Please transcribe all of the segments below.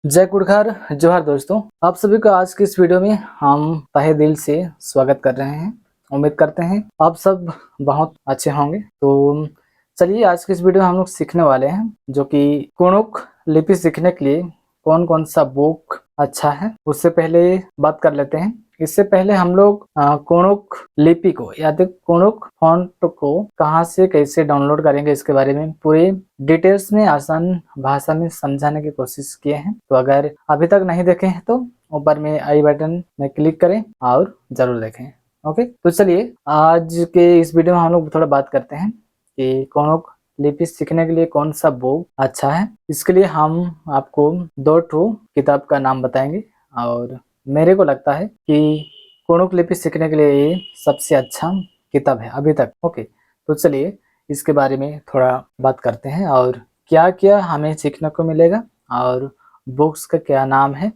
जय कुड़खार जोहार दोस्तों, आप सभी को आज की इस वीडियो में हम तहे दिल से स्वागत कर रहे हैं। उम्मीद करते हैं आप सब बहुत अच्छे होंगे। तो चलिए आज की इस वीडियो में हम लोग सीखने वाले हैं जो कि कुड़ुख लिपि सीखने के लिए कौन कौन सा बुक अच्छा है। उससे पहले बात कर लेते हैं। इससे पहले हम लोग कुड़ुख लिपि को या तो कुड़ुख फॉन्ट को कहाँ से कैसे डाउनलोड करेंगे इसके बारे में पूरे डिटेल्स में आसान भाषा में समझाने की कोशिश किए हैं। तो अगर अभी तक नहीं देखे हैं तो ऊपर में आई बटन में क्लिक करें और जरूर देखें। ओके, तो चलिए आज के इस वीडियो में हम लोग थोड़ा बात करते हैं कि कुड़ुख लिपि सीखने के लिए कौन सा बुक अच्छा है। इसके लिए हम आपको 2 किताब का नाम बताएंगे और मेरे को लगता है कि कुड़ुख लिपि सीखने के लिए ये सबसे अच्छा किताब है अभी तक। ओके, तो चलिए इसके बारे में थोड़ा बात करते हैं और क्या क्या हमें सीखने को मिलेगा और बुक्स का क्या नाम है।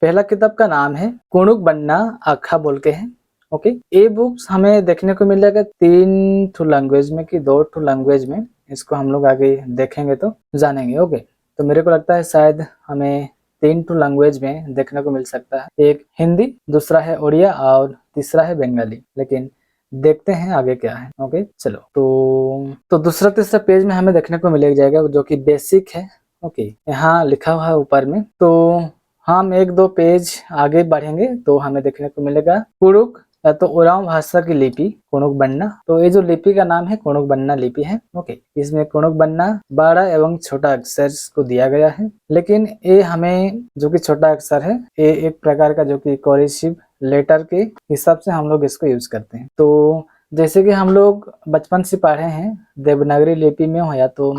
पहला किताब का नाम है कुड़ुख बन्ना आखा बोल के है। ओके, ये बुक्स हमें देखने को मिलेगा 3 लैंग्वेज में कि 2 लैंग्वेज में। इसको हम लोग आगे देखेंगे तो जानेंगे। ओके, तो मेरे को लगता है शायद हमें 3 लैंग्वेज में देखने को मिल सकता है। एक हिंदी, दूसरा है उड़िया और तीसरा है बंगाली। लेकिन देखते हैं आगे क्या है। ओके चलो, तो दूसरा तीसरा पेज में हमें देखने को मिल जाएगा जो कि बेसिक है। ओके, यहाँ लिखा हुआ है ऊपर में। तो हम 1-2 पेज आगे बढ़ेंगे तो हमें देखने को मिलेगा कुड़ुख या तो ओरांव भाषा की लिपि कुड़ुख बन्ना। तो ये जो लिपि का नाम है कुड़ुख बन्ना लिपि है। ओके, इसमें कुड़ुख बन्ना बड़ा एवं छोटा अक्षर को दिया गया है। लेकिन ये हमें जो कि छोटा अक्षर है ये एक प्रकार का जो कि कोरिसिव लेटर के हिसाब से हम लोग इसको यूज करते हैं। तो जैसे कि हम लोग बचपन से पढ़े हैं देवनागरी लिपि में हो या तो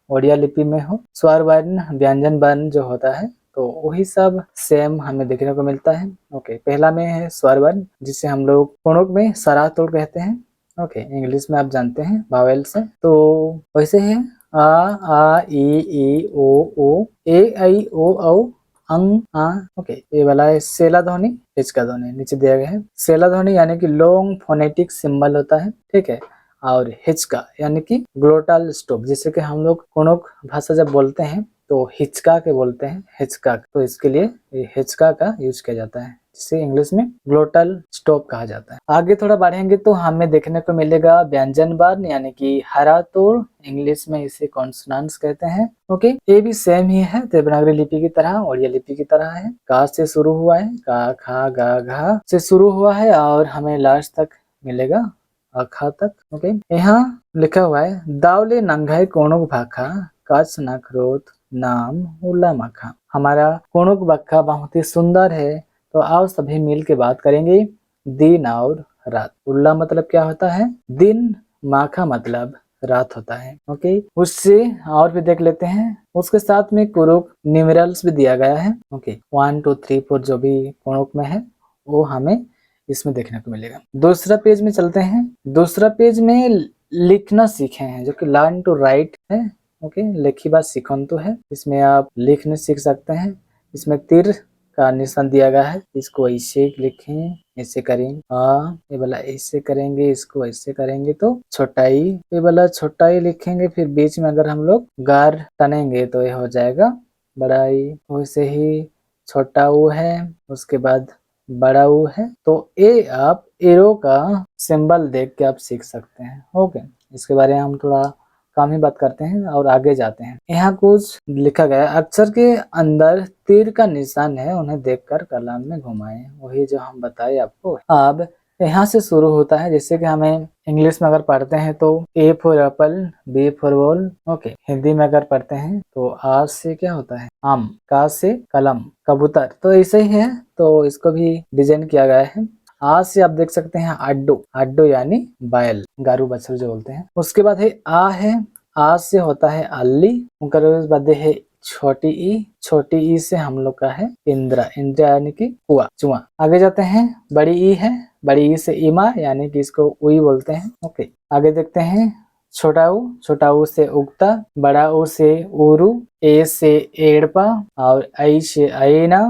ओडिया लिपि में हो, स्वर वर्ण व्यंजन वर्ण जो होता है तो वही सब सेम हमें देखने को मिलता है। ओके, पहला में है स्वर वर्ण जिसे हम लोग कुड़ुख में सरा तोड़ कहते हैं। ओके, इंग्लिश में आप जानते हैं वावेल से। तो वैसे है आ ई ओ ए आई ओ औ अंग आ। ओके, ये वाला है सेला ध्वनि हिचका ध्वनि नीचे दिया गया है। सेला ध्वनि यानी कि लॉन्ग फोनेटिक सिंबल होता है, ठीक है। और हिचका यानी कि ग्लोटल स्टॉप, जिसे कि हम लोग कुड़ुख भाषा जब बोलते हैं तो हिचका के बोलते हैं, हिचका। तो इसके लिए ये हिचका का यूज किया जाता है जिसे इंग्लिश में ग्लोटल स्टॉप कहा जाता है। आगे थोड़ा बढ़ेंगे तो हमें देखने को मिलेगा व्यंजन वर्ण यानी कि हरा तोड़, इंग्लिश में इसे कॉन्सोनेंट्स कहते हैं। ओके, ये भी सेम ही है देवनागरी लिपि की तरह, ओडिया लिपि की तरह है। का से शुरू हुआ है, का खा गा घा से शुरू हुआ है और हमें लास्ट तक मिलेगा अखा तक। ओके, यहाँ लिखा हुआ है दावले नंगाई कुड़ुख भाखा काच नखरोत नाम उल्ला मखा। हमारा कुड़ुख बक्का बहुत ही सुंदर है। तो आओ सभी मिल के बात करेंगे दिन और रात। उल्ला मतलब क्या होता है? दिन। माखा मतलब रात होता है। ओके, उससे और भी देख लेते हैं। उसके साथ में कुड़ुख न्यूमेरल्स भी दिया गया है। ओके, 1 2 3 4 जो भी कुड़ुख में है वो हमें इसमें देखने को मिलेगा। दूसरा पेज में चलते हैं। दूसरा पेज में लिखना सीखे हैं जो कि लर्न टू राइट है। ओके, लिखी बात सिखंतु है। इसमें आप लिखने सीख सकते हैं। इसमें तीर का निशान दिया गया है, इसको ऐसे लिखें, ऐसे करें। ये वाला ऐसे करेंगे, इसको ऐसे करेंगे तो छोटाई, ये वाला छोटाई लिखेंगे। फिर बीच में अगर हम लोग गार तनेंगे तो ये हो जाएगा बड़ाई। वैसे ही छोटा ऊ है, उसके बाद बड़ा ऊ है। तो ये आप एरो का सिंबल देख के आप सीख सकते हैं। ओके, इसके बारे में हम थोड़ा कम ही बात करते हैं और आगे जाते हैं। यहाँ कुछ लिखा गया अक्षर के अंदर तीर का निशान है, उन्हें देखकर कलम में घुमाएं। वही जो हम बताए आपको। अब यहाँ से शुरू होता है। जैसे कि हमें इंग्लिश में अगर पढ़ते हैं तो A for apple, B for ball. Okay, Hindi में अगर पढ़ते हैं तो आ से क्या होता है? आम, का से कलम, कबूतर। तो ऐसे ही है, तो इसको भी डिजाइन किया गया है। आज से आप देख सकते हैं अड्डो, अड्डो यानी बैल, गारू बछड़ जो बोलते हैं। उसके बाद है आ है, आ से होता है अल्ली। उनका बाद है छोटी ई, छोटी ई से हम लोग का है इंद्रा, इंद्रा यानी कि कुआ, चुआ। आगे जाते हैं, बड़ी ई है, बड़ी ई से ईमा यानी कि इसको उई बोलते हैं। ओके, आगे देखते हैं छोटा ऊ, छोटा ऊ से उगता, बड़ा ऊ से उरु, ए से एड़पा और आई से आईना,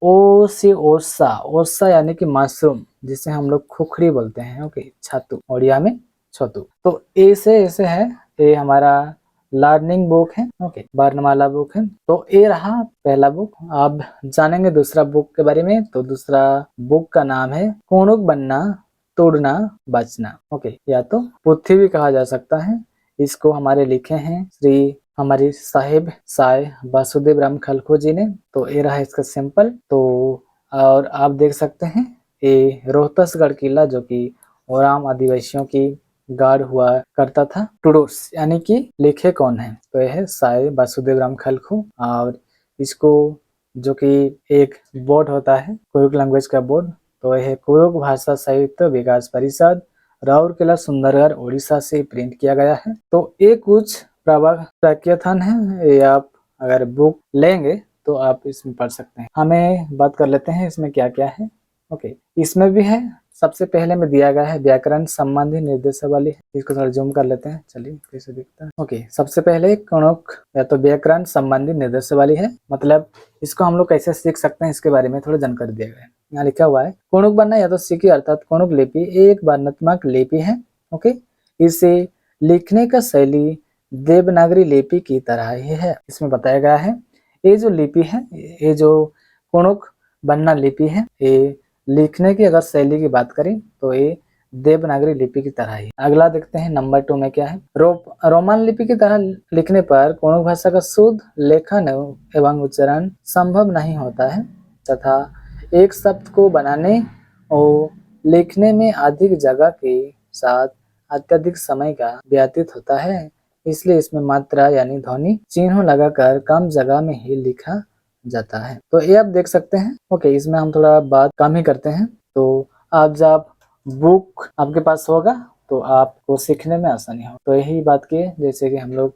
ओ से ओसा, ओसा यानी कि मशरूम, जिसे हम लोग खुखड़ी बोलते हैं। ओके, छातु, ओडिया में छोतु। तो ए से ऐसे है, ये हमारा लर्निंग बुक है। ओके, वर्णमाला बुक है। तो ये रहा पहला बुक। अब जानेंगे दूसरा बुक के बारे में। तो दूसरा बुक का नाम है कोणुक बनना तोड़ना बचना। ओके, या तो पुथी भी कहा जा सकता है। इसको हमारे लिखे हैं श्री हमारी साहिब साय वासुदेव राम खलखो जी ने। तो ये रहा इसका सिंपल। तो और आप देख सकते हैं ये रोहतसगढ़ किला, जो कि ओराम आदिवासियों की गार्ड हुआ करता था। टुडोस यानी कि लिखे कौन है, तो यह है साय वासुदेव राम खलखो। और इसको जो कि एक बोर्ड होता है कुरुक लैंग्वेज का बोर्ड, तो यह कुरुक भाषा साहित्य विकास परिषद राउरकेला सुंदरगढ़ उड़ीसा से प्रिंट किया गया है। तो ये कुछ प्रख्याथन है, ये आप अगर बुक लेंगे तो आप इसमें पढ़ सकते हैं। हमें बात कर लेते हैं इसमें क्या क्या है। ओके, इसमें भी है। सबसे पहले में दिया गया है व्याकरण संबंधी निर्देशावली। इसको थोड़ा जूम कर लेते हैं, चलिए कैसे दिखता है। ओके, सबसे पहले कोणुक या तो व्याकरण संबंधी निर्देशावली है। मतलब इसको हम लोग कैसे सीख सकते हैं इसके बारे में थोड़ा जानकारी दिया गया है। यहाँ लिखा हुआ है कोणुक बनना या तो सीखी अर्थात कोणुक लिपि एक वर्णात्मक लिपि है। ओके, इसे लिखने का शैली देवनागरी लिपि की तरह ही है। इसमें बताया गया है ये जो लिपि है, ये जो कोणुक बनना लिपि है, ये लिखने की अगर शैली की बात करें तो ये देवनागरी लिपि की तरह ही। अगला देखते हैं नंबर 2 में क्या है। रोमन लिपि की तरह लिखने पर कोणुक भाषा का शुद्ध लेखन एवं उच्चारण संभव नहीं होता है तथा एक शब्द को बनाने और लिखने में अधिक जगह के साथ अत्यधिक समय का व्यतीत होता है। इसलिए इसमें मात्रा यानी ध्वनि चिन्ह लगाकर कम जगह में ही लिखा जाता है। तो ये आप देख सकते हैं। ओके, इसमें हम थोड़ा बात कम ही करते हैं। तो आप जब बुक आपके पास होगा तो आपको सीखने में आसानी हो। तो यही बात की, जैसे कि हम लोग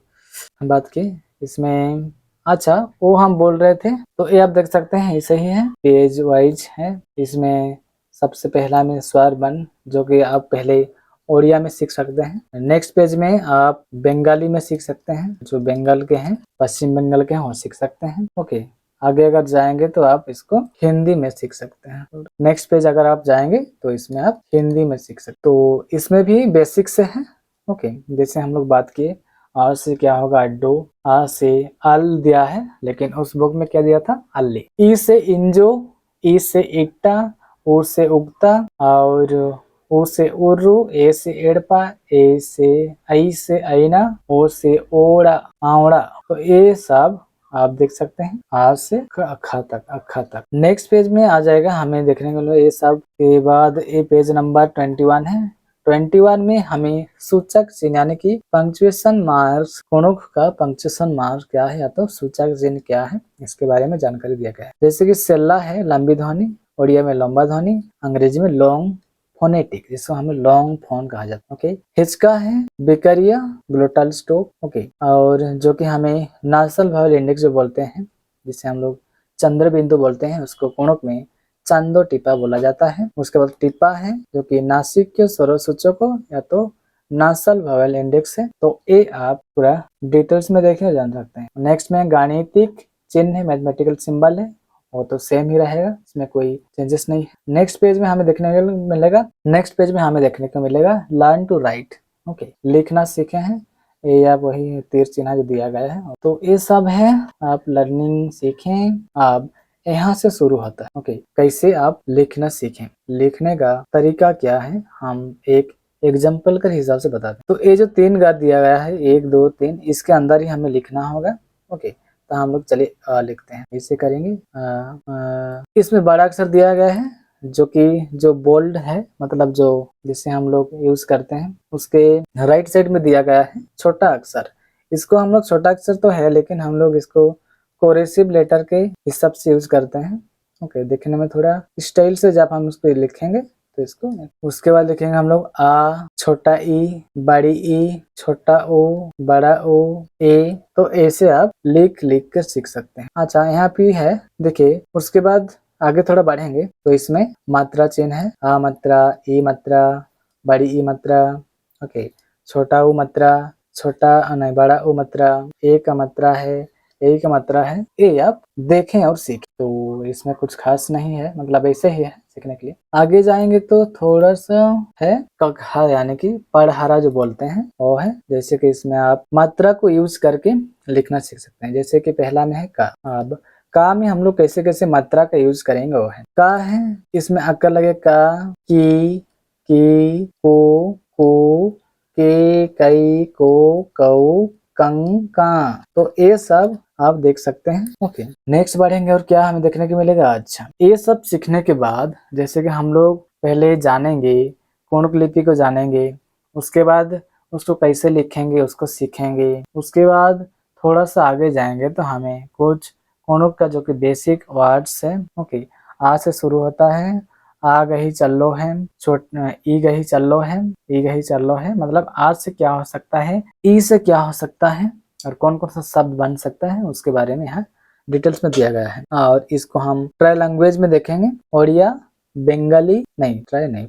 बात की इसमें। अच्छा, वो हम बोल रहे थे, तो ये आप देख सकते हैं ऐसे ही है, पेज वाइज है। इसमें सबसे पहला में स्वर बन, जो कि आप पहले ओडिया में सीख सकते हैं। नेक्स्ट पेज में आप बंगाली में सीख सकते हैं, जो बंगाल के हैं, पश्चिम बंगाल के हैं, वो सीख सकते हैं। ओके, आगे अगर जाएंगे तो आप इसको हिंदी में सीख सकते हैं। नेक्स्ट पेज अगर आप जाएंगे तो इसमें आप हिंदी में सीख सकते। तो इसमें भी बेसिक से है। ओके, जैसे हम लोग बात किए आ से क्या होगा अड्डो, आ से अल दिया है, लेकिन उस बुक में क्या दिया था अल्ली। ई से इंजो, ई से इक्टा, ऊ से उगता और ऊ से उर्रू, ए से एड़पा, ए से आई से ऐना, ओ से ओड़ा आंवड़ा। तो ये सब आप देख सकते हैं आ से अखा तक। नेक्स्ट पेज में आ जाएगा हमें देखने को ये सब के बाद ये पेज नंबर 21 है। 21 में हमें सूचक चिन्ह यानी कि पंक्चुएशन मार्क्स, कोणुक का पंक्चुएशन मार्क्स क्या है या तो सूचक चिन्ह क्या है, इसके बारे में जानकारी दिया गया है। जैसे कि सेल्ला है लंबी ध्वनि, ओडिया में लंबा ध्वनि, अंग्रेजी में लॉन्ग फोनेटिक, जिसको हमें लॉन्ग फोन कहा जाता है। ओके, हिचका है बेकरिया ग्लोटल स्टॉप। ओके, और जो कि हमें नासल वावेल इंडेक्स जो बोलते हैं, जिसे हम लोग चंद्र बिंदु बोलते हैं, उसको कोणुक में चांदो टिपा बोला जाता है। उसके बाद टिपा है जो कि नासिक के स्वरों सूचकों या तो नासल वावेल इंडेक्स है। तो ये आप पूरा डिटेल्स में देखें जान सकते हैं। नेक्स्ट में गाणितिक चिन्ह है, मैथमेटिकल सिंबल है, वो तो सेम ही रहेगा, इसमें कोई चेंजेस नहीं है। नेक्स्ट पेज में हमें देखने को मिलेगा लर्न टू राइट। ओके, लिखना सीखे हैं, ये आप वही तीर चिन्ह जो दिया गया है। तो ये सब है, आप लर्निंग सीखें। आप यहाँ से शुरू होता है। ओके, कैसे आप लिखना सीखें, लिखने का तरीका क्या है, हम एक एग्जाम्पल के हिसाब से बताते हैं। तो ये जो 3 गाद दिया गया है 1 2 3, इसके अंदर ही हमें लिखना होगा। ओके, तो हम लोग चलिए लिखते हैं, इसे करेंगे। इसमें बड़ा अक्षर दिया गया है जो कि जो बोल्ड है, मतलब जो जिसे हम लोग यूज करते हैं, उसके राइट साइड में दिया गया है छोटा अक्षर। इसको हम लोग छोटा अक्षर तो है, लेकिन हम लोग इसको कोरेसिव लेटर के हिसाब से यूज करते हैं। ओके, देखने में थोड़ा स्टाइल से जब हम उसको लिखेंगे तो इसको, उसके बाद लिखेंगे हम लोग आ, छोटा ई, बड़ी ई, छोटा ओ, बड़ा ओ, ए। तो ऐसे आप लिख कर सीख सकते हैं। अच्छा, यहाँ पे है देखिए, उसके बाद आगे थोड़ा बढ़ेंगे तो इसमें मात्रा चिन्ह है, आ मात्रा, ई मात्रा, बड़ी ई मात्रा। ओके, छोटा ऊ मात्रा, छोटा नहीं बड़ा ऊ मात्रा, ए का मात्रा है, यही का मात्रा है, ये आप देखें और सीखें। तो इसमें कुछ खास नहीं है, मतलब ऐसे ही है सीखने के लिए। आगे जाएंगे तो थोड़ा सा है कखा, यानी कि पढ़हारा जो बोलते हैं वो है। जैसे कि इसमें आप मात्रा को यूज करके लिखना सीख सकते हैं। जैसे कि पहला में है का। अब का में हम लोग कैसे कैसे मात्रा का यूज करेंगे वो है। का है, इसमें अक्कर लगे का, की, को, के, कई, को, कऊ, कंग, का। तो ये सब आप देख सकते हैं। ओके, नेक्स्ट बढ़ेंगे और क्या हमें देखने को मिलेगा। अच्छा, ये सब सीखने के बाद जैसे कि हम लोग पहले जानेंगे कोणुक लिपि को जानेंगे, उसके बाद उसको कैसे लिखेंगे उसको सीखेंगे। उसके बाद थोड़ा सा आगे जाएंगे तो हमें कुछ कोणुक का जो कि बेसिक वर्ड्स है। ओके, आ से शुरू होता है, आ गही चलो है, ई गही चलो है, ई गही चलो है, मतलब आज से क्या हो सकता है, ई से क्या हो सकता है और कौन कौन सा शब्द बन सकता है उसके बारे में यहाँ डिटेल्स में दिया गया है। और इसको हम ट्राई लैंग्वेज में देखेंगे, ओडिया, बंगाली नहीं, ट्राई नहीं,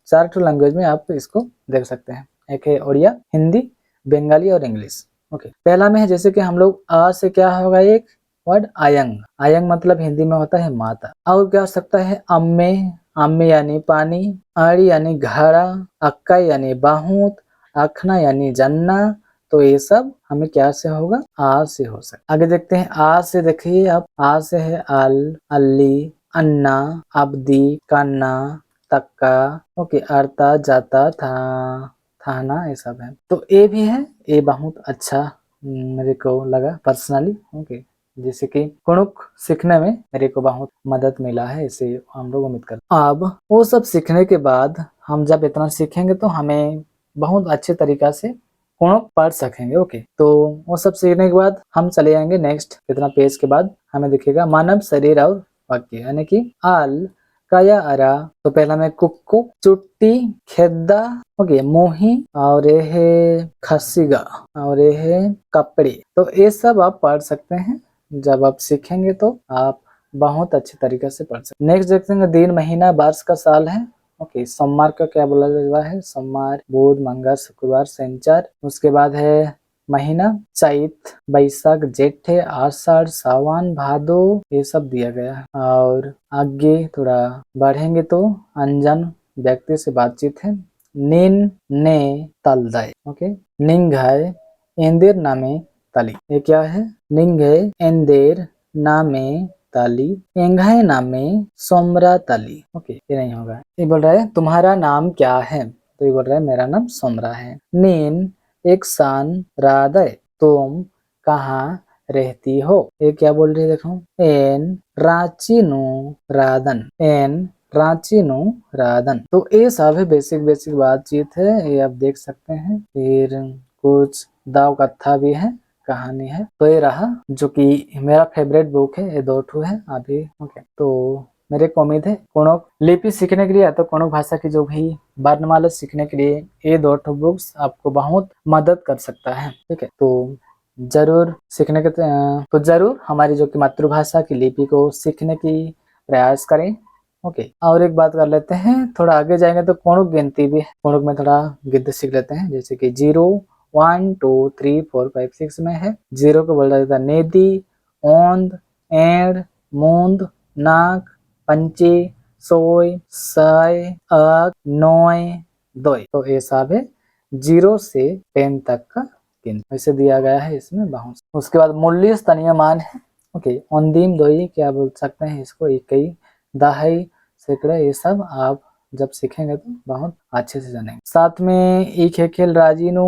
4 लैंग्वेज में आप इसको देख सकते हैं। एक है ओडिया, हिंदी, बंगाली और इंग्लिश। ओके, पहला में है जैसे कि हम लोग आ से क्या होगा, एक वर्ड आयंग। आयंग मतलब हिंदी में होता है माता। और क्या हो सकता है, अम्मे, अम्मे यानी पानी, आड़ी यानी घड़ा, अक्का यानी बाहुत, आखना यानी जन्ना। तो ये सब हमें क्या से होगा, आ से हो सकता। आगे देखते हैं, आ से देखिए आप, आ से है अल, अल्ली, अन्ना, अब्दी, कान्ना, तक्का। ओके, अर्ता, जाता, था, थाना, ये सब है। तो ये भी है, ये बहुत अच्छा मेरे को लगा पर्सनली। ओके, जैसे कि कुणुक सीखने में मेरे को बहुत मदद मिला है, इसे हम लोग उम्मीद करते हैं। अब वो सब सीखने के बाद हम जब इतना सीखेंगे तो हमें बहुत अच्छे तरीका से कुणुक पढ़ सकेंगे। ओके, तो वो सब सीखने के बाद हम चले जाएंगे नेक्स्ट कितना पेज के बाद हमें दिखेगा मानव शरीर और वाक्य, यानी कि आल, काया, अरा। तो पहला में कुक्कु, चुट्टी, खेदा, ओके, मोही, और ये है खसीगा, और ये है कपड़े। तो ये सब आप पढ़ सकते हैं। जब आप सीखेंगे तो आप बहुत अच्छे तरीके से पढ़ सकते। नेक्स्ट देखते हैं दिन, महीना, वर्ष का साल है। ओके, सोमवार का क्या बोला जाता है, सोमवार, बुध, मंगल, शुक्रवार, शनिवार। उसके बाद है महीना, चैत, बैसाख, जेठ, आषाढ़, सावन, भादो, ये सब दिया गया है। और आगे थोड़ा बढ़ेंगे तो अनजान व्यक्ति से बातचीत है। निन, ने, तलदाय। ओके, निंघाय, इंदिर नामे ताली। ये क्या है, निंघे, इंदेर नामे ताली, एंघाई नामे सोमरा ताली। ओके, ये नहीं होगा। ये बोल रहा है तुम्हारा नाम क्या है, तो ये बोल रहा है मेरा नाम सोमरा है। नीन, एक सान, राधय, तुम कहाँ रहती हो। ये क्या बोल रही है देखो, एन रांची नु राधन, एन रांची नु राधन। तो ये सब है बेसिक बातचीत है, ये आप देख सकते हैं। फिर कुछ दाव कथा भी है, कहानी है। तो ये रहा जो कि मेरा फेवरेट बुक है, ये 2 ठो है अभी। ओके, तो मेरे को उम्मीद है कुणुक लिपि सीखने के लिए या तो कुणुक भाषा की जो भी वर्णमाला सीखने के लिए ये 2 ठो बुक्स आपको बहुत मदद कर सकता है। ठीक है, तो जरूर सीखने के तो जरूर हमारी जो कि मातृभाषा की लिपि को सीखने की प्रयास करें। ओके, और एक बात कर लेते हैं, थोड़ा आगे जाएंगे तो कुणुक गिनती भी है। कुणुक में थोड़ा गिनती सीख लेते हैं, जैसे कि 0, 1, 2, 3, 4, 5, 6 में है। 0 को बोला जाता है नेदी, ओंद, एड़, मूंद, नाक, पंचे, सोय, सय, अक, नोय, दोय। तो ये सब है 0 से 10 तक का गिनती ऐसे दिया गया है इसमें बहुत। उसके बाद मूल्य स्थानीय मान है। ओके, ओंदीम, दोई, क्या बोल सकते हैं इसको, इकई, दहाई, सैकड़े। ये सब आप जब सीखेंगे तो बहुत अच्छे से जानेंगे। साथ में एक है खेल राजीनु,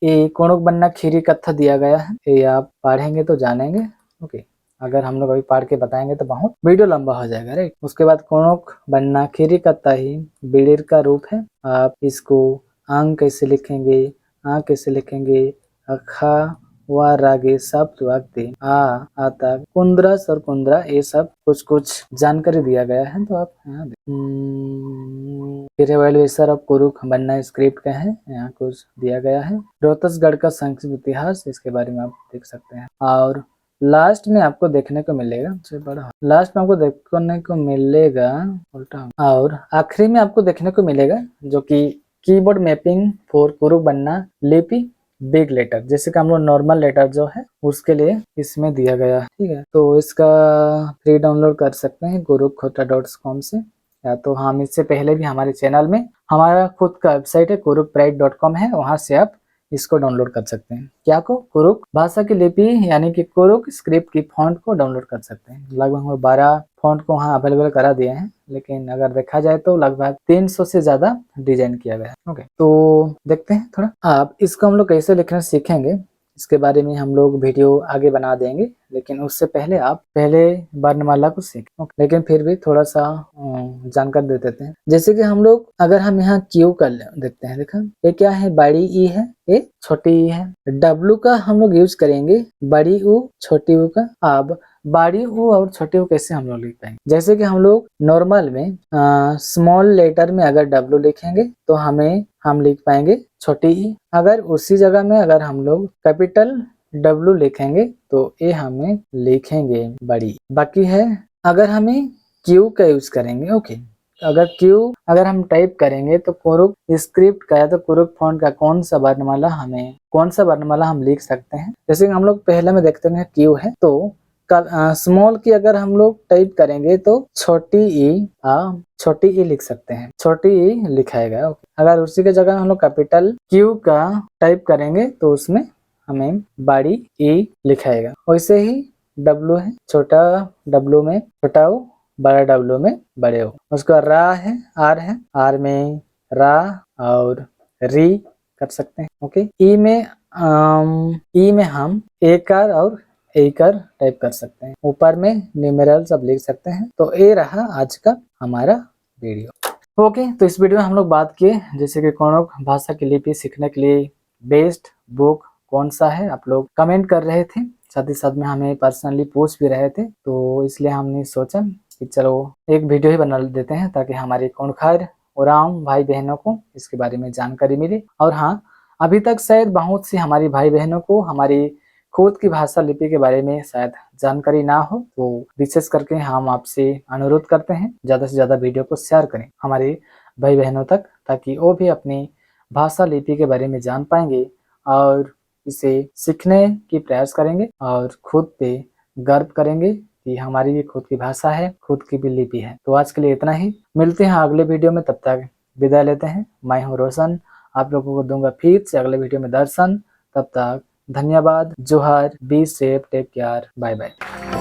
ये कुणुक बनना खीरी कथा दिया गया है, ये आप पढ़ेंगे तो जानेंगे। ओके, अगर हम लोग अभी पढ़ के बताएंगे तो बहुत वीडियो लंबा हो जाएगा, राइट। उसके बाद कुणुक बनना खीरी कथा ही बिड़िर का रूप है। आप इसको आंग कैसे लिखेंगे, आ कैसे लिखेंगे, अखा व रागे सब वाक्य आ आता कुंद्रस और कुंद्रा, ये सब कुछ जानकारी दिया गया है। तो आप यहाँ फिर वेलवेसर ऑफ कुरुक बनना स्क्रिप्ट का है, यहाँ कुछ दिया गया है। रोहतसगढ़ का संक्षिप्त इतिहास, इसके बारे में आप देख सकते हैं। और लास्ट में आपको देखने को मिलेगा, लास्ट में आपको देखने को मिलेगा उल्टा, और आखिरी में आपको देखने को मिलेगा जो कि कीबोर्ड मैपिंग फॉर कुरुक बनना लिपि बिग लेटर, जैसे कि हम लोग नॉर्मल लेटर जो है उसके लिए इसमें दिया गया है, ठीक है। तो इसका फ्री डाउनलोड कर सकते हैं kurukkhotra.com से, या तो हम इससे पहले भी हमारे चैनल में हमारा खुद का वेबसाइट है kurukkpride.com है, वहां से आप इसको डाउनलोड कर सकते हैं। क्या को? कुरुक भाषा की लिपि यानी कि कुरुक स्क्रिप्ट की फॉन्ट को डाउनलोड कर सकते हैं। लगभग 12 फॉन्ट को वहाँ अवेलेबल करा दिए हैं, लेकिन अगर देखा जाए तो लगभग 300 से ज्यादा डिजाइन किया गया है। ओके, तो देखते हैं थोड़ा। आप इसको हम लोग कैसे लिखना सीखेंगे इसके बारे में हम लोग वीडियो आगे बना देंगे, लेकिन उससे पहले आप पहले वर्णमाला को सीखें। लेकिन फिर भी थोड़ा सा जानकारी दे देते हैं। जैसे कि हम लोग अगर हम यहाँ क्यू कर देखते हैं, देखा ये क्या है, बड़ी ई है, ये छोटी ई है। डब्लू का हम लोग यूज करेंगे बड़ी ऊ छोटी ऊ का। अब बड़ी ऊ और छोटी ऊ कैसे हम लोग लिख पाएंगे? जैसे कि हम लोग नॉर्मल में स्मॉल लेटर में अगर डब्लू लिखेंगे तो हम लिख पाएंगे छोटी ई। अगर उसी जगह में अगर हम लोग कैपिटल डब्लू लिखेंगे तो ये हमें लिखेंगे बड़ी। बाकी है अगर हमें क्यू का यूज करेंगे, ओके, अगर क्यू अगर हम टाइप करेंगे तो कुरुक स्क्रिप्ट का या तो कुरुक फॉन्ट का कौन सा वर्णमाला हम लिख सकते हैं। जैसे हम लोग पहले में देखते हैं क्यू है, तो स्मॉल की अगर हम लोग टाइप करेंगे तो छोटी ई लिख सकते हैं, छोटी ई लिखाएगा। अगर उसी के जगह हम लोग कैपिटल क्यू का टाइप करेंगे तो उसमें हमें बड़ी ई लिखाएगा। वैसे ही डब्लू है, छोटा डब्लू में छोटा ओ, बड़ा डब्लू में बड़े ओ। उसका रा है, आर में रा और री कर सकते हैं। ओके, ई में हम एकार और एकर टाइप कर सकते हैं। ऊपर में न्यूमेरल सब लिख सकते हैं। तो ये रहा आज का हमारा वीडियो। ओके, तो इस वीडियो में हम लोग बात किए जैसे कि कोणक भाषा की लिपि सीखने के लिए बेस्ट बुक कौन सा है, आप लोग कमेंट कर रहे थे, साथ ही साथ में हमें पर्सनली पूछ भी रहे थे, तो इसलिए हमने सोचा कि चलो एक वीडियो ही बना देते हैं ताकि हमारे कोणखार ओरांव भाई बहनों को इसके बारे में जानकारी मिले। और हाँ, अभी तक शायद बहुत सी हमारी भाई बहनों को हमारी खुद की भाषा लिपि के बारे में शायद जानकारी ना हो, तो विशेष करके हम आपसे अनुरोध करते हैं ज्यादा से ज्यादा वीडियो को शेयर करें हमारे भाई बहनों तक, ताकि वो भी अपनी भाषा लिपि के बारे में जान पाएंगे और इसे सीखने की प्रयास करेंगे और खुद पे गर्व करेंगे कि हमारी भी खुद की भाषा है, खुद की भी लिपि है। तो आज के लिए इतना ही, मिलते हैं अगले वीडियो में, तब तक विदाई लेते हैं। मैं हूँ रोशन, आप लोगों को दूंगा फिर से अगले वीडियो में दर्शन। तब तक धन्यवाद, जोहार, be safe, take care, bye bye.